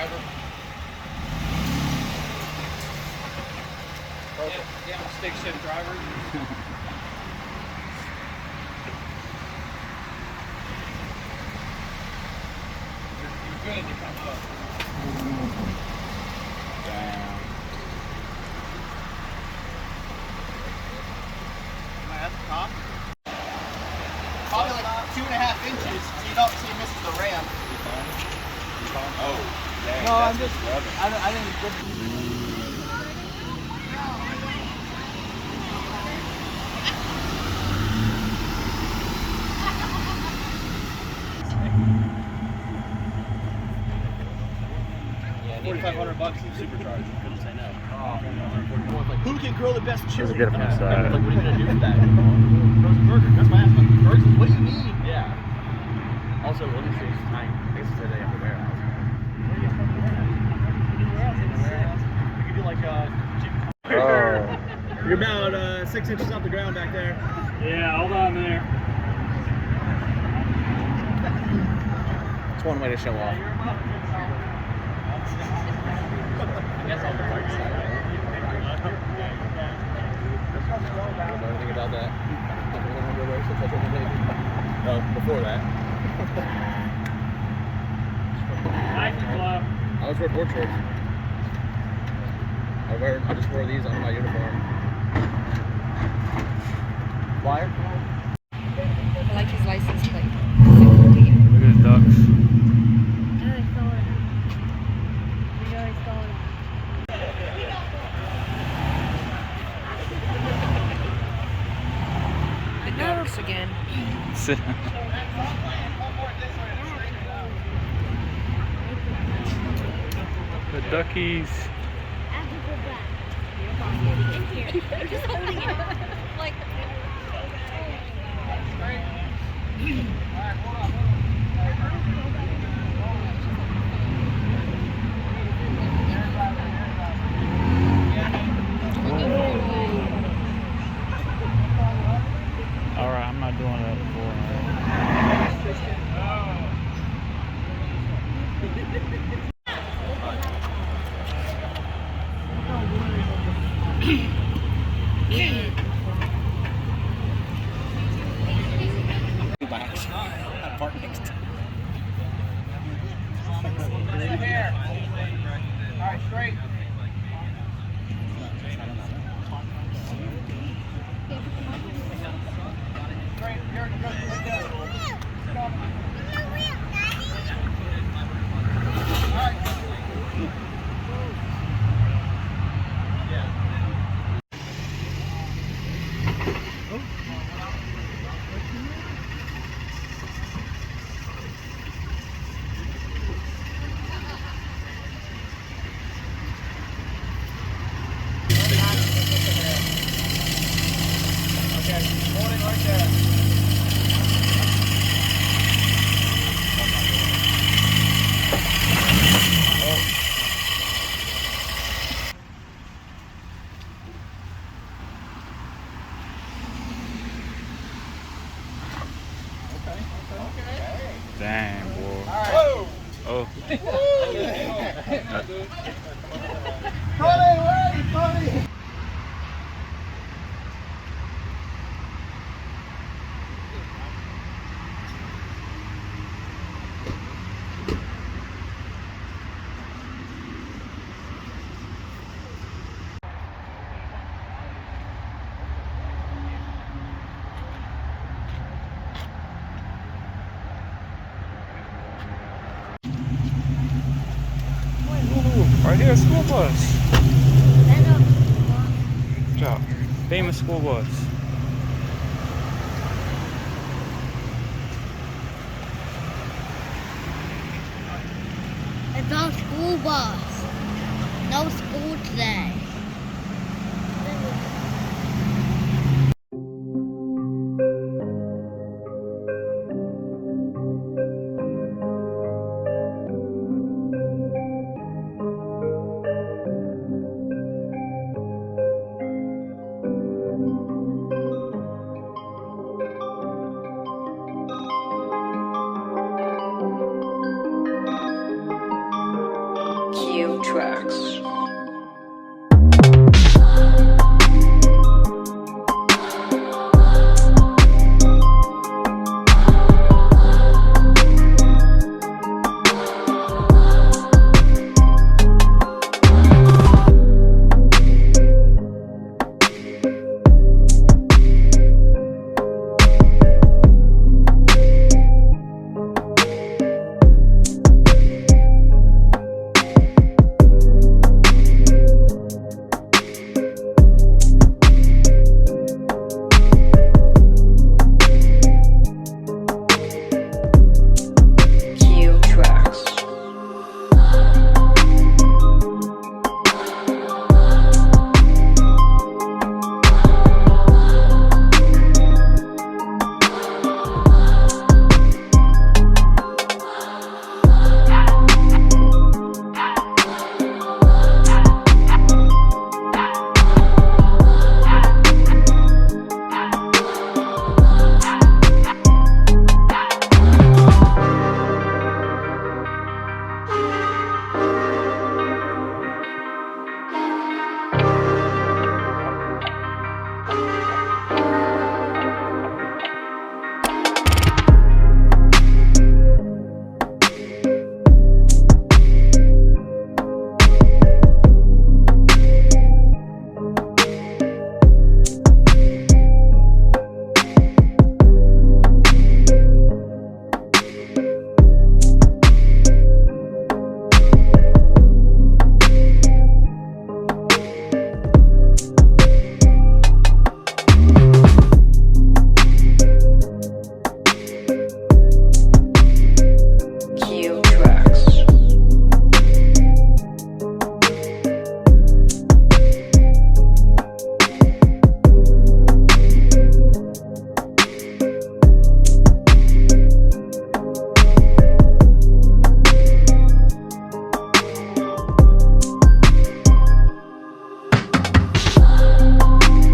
driver. Perfect. Yeah, stick shift driver. You're good to come up. Damn. Am I at the top? Probably like 2.5 inches, so you don't see it misses the ramp. Oh, dang. No, I'm just, rubbing. I didn't get. $4,500 in supercharge. Couldn't say no. Who can grill the best chili? Let's get it from the side. Like, what are you gonna do for that? Frozen burger. That's why I asked about burgers. What do you mean? Yeah. Also, let me see. It's tiny. I guess it's today at the warehouse. We could do like chicken. Oh. You're about 6 inches off the ground back there. Yeah, hold on there. It's one way to show off. I guess on the right side. I don't know anything about that. No, before that. Nice and slow. I was wearing board shorts. I just wore these on my uniform. Flyer? I like his license plate. Look at the ducks. The ducks again. The duckies. I'm just holding it. Like. Alright, I'm not doing that before. Alright, straight. Straight. Here, go. Alright. Okay, hold it right there. Dang, boy. Whoa! Oh. Buddy, where are you, buddy? Right here, school bus. Good job. Famous school bus. It's our school bus. No school today. few tracks.